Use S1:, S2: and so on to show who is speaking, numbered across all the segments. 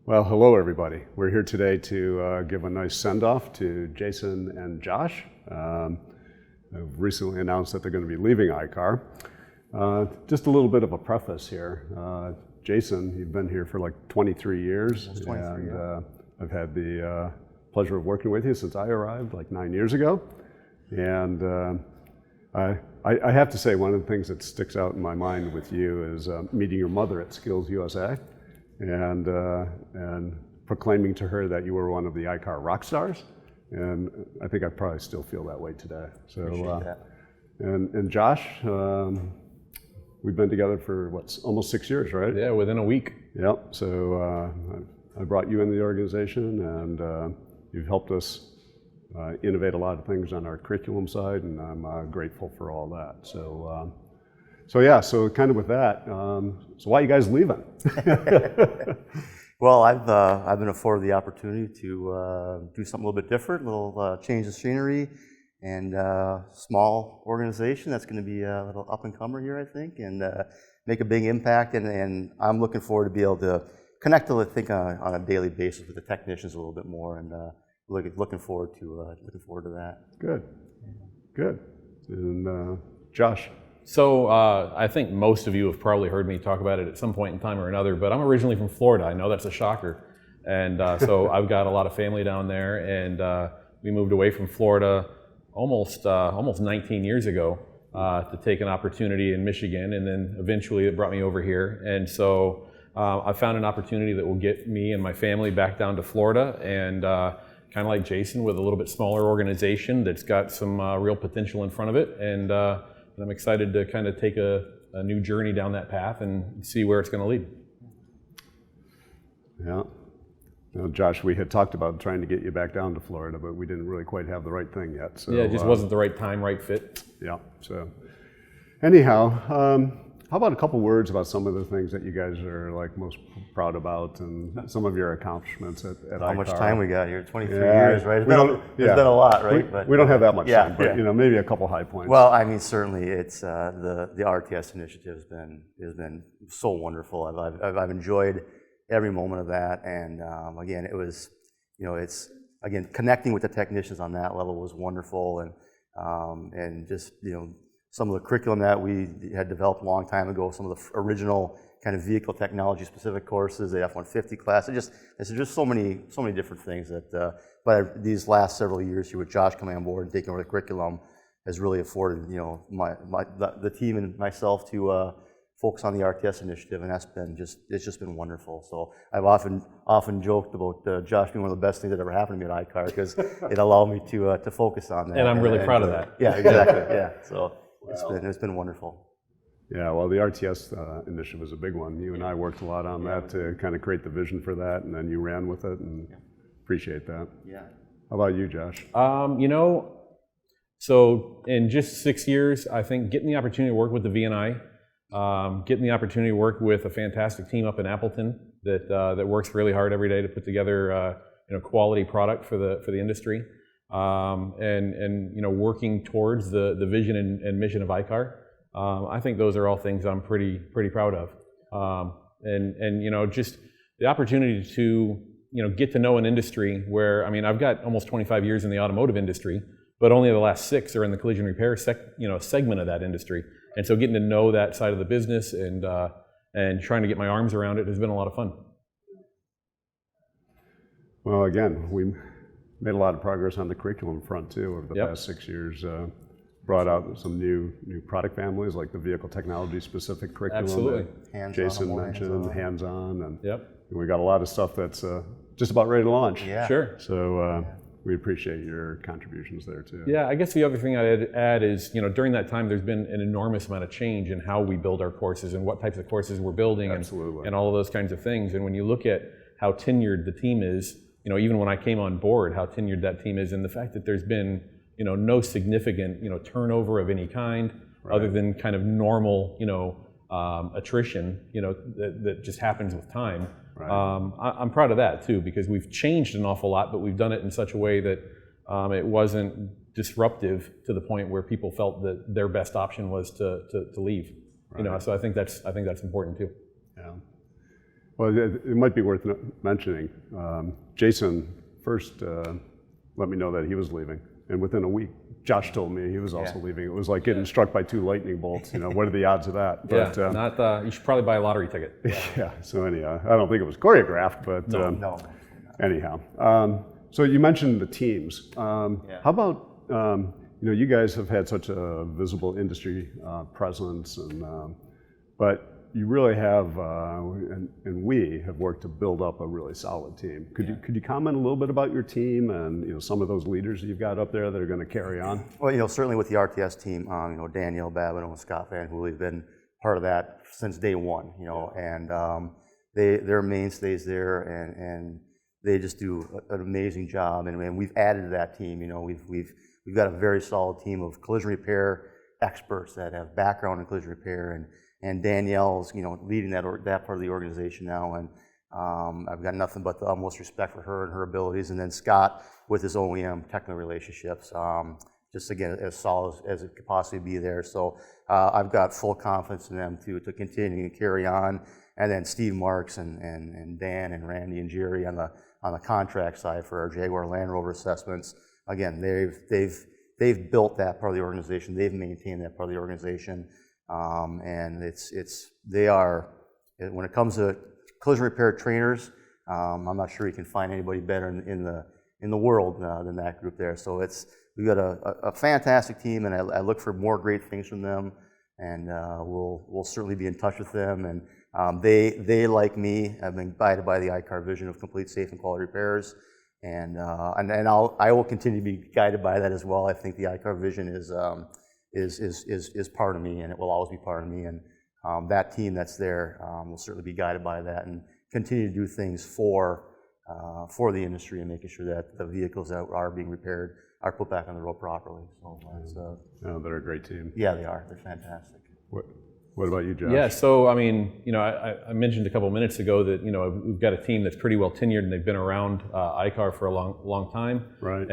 S1: Well, hello everybody. We're here today to give a nice send-off to Jason and Josh. I've recently announced that they're going to be leaving iCar. Just a little bit of a preface here. Jason, you've been here for like 23 years.
S2: Almost 23, yeah.
S1: I've had the pleasure of working with you since I arrived like 9 years ago. And I have to say, one of the things that sticks out in my mind with you is meeting your mother at Skills USA. And proclaiming to her that you were one of the iCar rock stars, and I think I probably still feel that way today. So,
S2: Appreciate that.
S1: And Josh, we've been together for almost 6 years, right?
S3: Yeah, within a week.
S1: Yep. So I brought you into the organization, and you've helped us innovate a lot of things on our curriculum side, and I'm grateful for all that. So kind of with that, so why are you guys leaving?
S2: Well, I've been afforded the opportunity to do something a little bit different, a little change of scenery, and small organization that's going to be a little up and comer here, I think, and make a big impact. And I'm looking forward to be able to connect, I think, on a daily basis with the technicians a little bit more, and looking forward to that.
S1: Good. And Josh.
S3: So I think most of you have probably heard me talk about it at some point in time or another, but I'm originally from Florida. I know that's a shocker. And so I've got a lot of family down there, and we moved away from Florida almost 19 years ago to take an opportunity in Michigan, and then eventually it brought me over here. And so I found an opportunity that will get me and my family back down to Florida, and kind of like Jason, with a little bit smaller organization that's got some real potential in front of it. And I'm excited to kind of take a new journey down that path and see where it's going to lead.
S1: Yeah. Now, Josh, we had talked about trying to get you back down to Florida, but we didn't really quite have the right thing yet. So,
S3: yeah, it just wasn't the right time, right fit.
S1: Yeah. So anyhow, how about a couple words about some of the things that you guys are like most proud about, and some of your accomplishments at iCar?
S2: How much time we got here? 23 years, right? It's been a lot, right?
S1: We don't have that much time, but maybe a couple high points.
S2: Well, I mean, certainly it's the RTS initiative has been so wonderful. I've enjoyed every moment of that, and again, it's connecting with the technicians on that level was wonderful, and just some of the curriculum that we had developed a long time ago, some of the original kind of vehicle technology specific courses, the F-150 class, it's just so many different things that, but these last several years here with Josh coming on board and taking over the curriculum has really afforded, the team and myself to focus on the RTS initiative, and it's just been wonderful. So I've often joked about Josh being one of the best things that ever happened to me at iCar, because it allowed me to focus on that.
S3: And I'm really proud of that.
S2: Yeah, exactly. Yeah. So it's been wonderful.
S1: Yeah, well, the RTS initiative was a big one. You and I worked a lot on that to kind of create the vision for that, and then you ran with it, and appreciate that.
S2: Yeah.
S1: How about you, Josh?
S3: So in just 6 years, I think getting the opportunity to work with the VNI, getting the opportunity to work with a fantastic team up in Appleton that works really hard every day to put together quality product for the industry. And working towards the vision and mission of iCar. I think those are all things I'm pretty proud of. And just the opportunity to get to know an industry where, I mean, I've got almost 25 years in the automotive industry, but only the last 6 are in the collision repair segment of that industry. And so getting to know that side of the business and trying to get my arms around it has been a lot of fun.
S1: Well, again, we made a lot of progress on the curriculum front too over the past 6 years. Brought out some new product families like the vehicle technology specific curriculum.
S3: Absolutely.
S1: Jason mentioned hands-on, and we got a lot of stuff that's just about ready to launch.
S2: Yeah.
S3: Sure.
S1: So we appreciate your contributions there too.
S3: Yeah, I guess the other thing I'd add is, during that time, there's been an enormous amount of change in how we build our courses and what types of courses we're building, and all of those kinds of things. And when you look at how tenured the team is, even when I came on board, how tenured that team is, and the fact that there's been, no significant, turnover of any kind, other than kind of normal, attrition, that just happens with time. Right. I'm proud of that too, because we've changed an awful lot, but we've done it in such a way that it wasn't disruptive to the point where people felt that their best option was to leave. Right. So I think that's important too.
S1: Yeah. Well, it might be worth mentioning. Jason first let me know that he was leaving, and within a week, Josh told me he was also leaving. It was like getting struck by 2 lightning bolts. What are the odds of that? But,
S3: you should probably buy a lottery ticket.
S1: Yeah. So anyhow, I don't think it was choreographed, but
S2: No.
S1: anyhow. So you mentioned the teams. How about you guys have had such a visible industry presence, but you really have, and we have worked to build up a really solid team. Could you comment a little bit about your team and some of those leaders that you've got up there that are going to carry on?
S2: Well, certainly with the RTS team, Danielle Babino and Scott Van Hooley have been part of that since day one. And they're mainstays there, and they just do an amazing job. And we've added to that team. We've got a very solid team of collision repair experts that have background in collision repair, and Danielle's, leading that part of the organization now, and I've got nothing but the utmost respect for her and her abilities. And then Scott with his OEM technical relationships, just again as solid as it could possibly be there. So I've got full confidence in them to continue to carry on. And then Steve Marks and Dan and Randy and Jerry on the contract side for our Jaguar Land Rover assessments. Again, they've built that part of the organization. They've maintained that part of the organization. And they are, when it comes to collision repair trainers, I'm not sure you can find anybody better in the world than that group there. So we've got a fantastic team, and I look for more great things from them, and we'll certainly be in touch with them. And they like me have been guided by the ICAR vision of complete, safe, and quality repairs, and I will continue to be guided by that as well. I think the ICAR vision is part of me, and it will always be part of me. And that team that's there will certainly be guided by that and continue to do things for the industry and making sure that the vehicles that are being repaired are put back on the road properly. So
S1: they're a great team.
S2: Yeah, they are. They're fantastic.
S1: What about you, Josh?
S3: Yeah, so I mentioned a couple of minutes ago that we've got a team that's pretty well tenured, and they've been around ICAR for a long time.
S1: Right.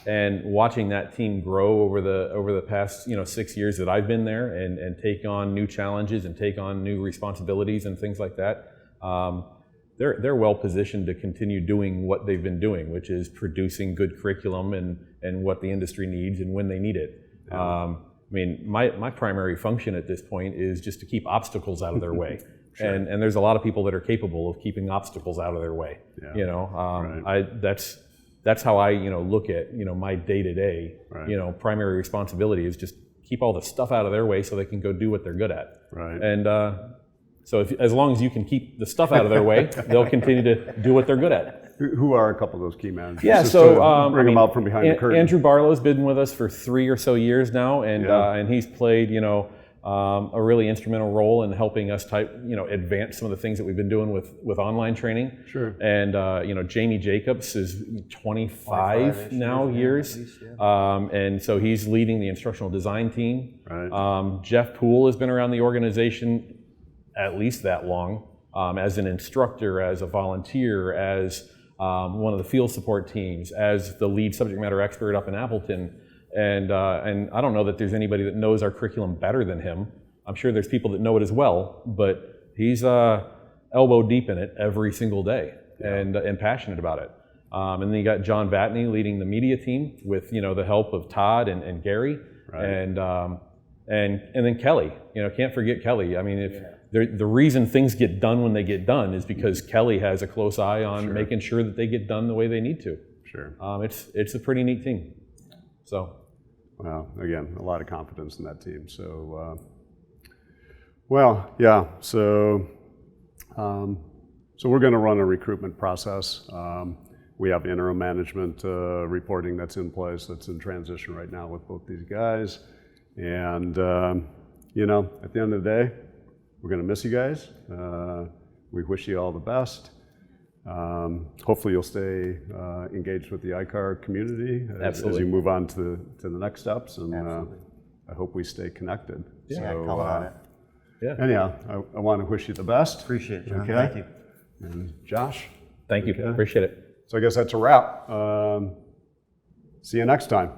S3: And watching that team grow over the past 6 years that I've been there, and take on new challenges and take on new responsibilities and things like that, they're well positioned to continue doing what they've been doing, which is producing good curriculum and what the industry needs and when they need it. Yeah. My primary function at this point is just to keep obstacles out of their way. Sure. And there's a lot of people that are capable of keeping obstacles out of their way. Yeah. Right. That's how I look at my day-to-day. Right. Primary responsibility is just keep all the stuff out of their way so they can go do what they're good at. Right. And so as long as you can keep the stuff out of their way, they'll continue to do what they're good at.
S1: Who are a couple of those key managers?
S3: Yeah,
S1: just
S3: so
S1: bring them out from behind the curtain.
S3: Andrew Barlow's been with us for 3 or so years now, and he's played a really instrumental role in helping us advance some of the things that we've been doing with online training. Sure. And Jamie Jacobs is 25 now years, least, and so he's leading the instructional design team. Right. Jeff Poole has been around the organization at least that long, as an instructor, as a volunteer, as one of the field support teams, as the lead subject matter expert up in Appleton. And I don't know that there's anybody that knows our curriculum better than him. I'm sure there's people that know it as well, but he's elbow deep in it every single day, and passionate about it. And then you got John Vatney leading the media team with the help of Todd and Gary. Right. And then Kelly. Can't forget Kelly. The reason things get done when they get done is because Kelly has a close eye on making sure that they get done the way they need to. Sure. It's a pretty neat team. So.
S1: Well, again, a lot of confidence in that team. So, So we're going to run a recruitment process. We have interim management reporting that's in place, that's in transition right now with both these guys. And, at the end of the day, we're going to miss you guys. We wish you all the best. Hopefully you'll stay engaged with the ICAR community as you move on to the next steps, and I hope we stay connected.
S2: Yeah, so, on it.
S1: Yeah. Anyhow, I want to wish you the best.
S2: Appreciate it, John.
S1: Okay.
S2: Thank you.
S1: And Josh?
S3: Thank you. Appreciate it.
S1: So I guess that's a wrap. See you next time.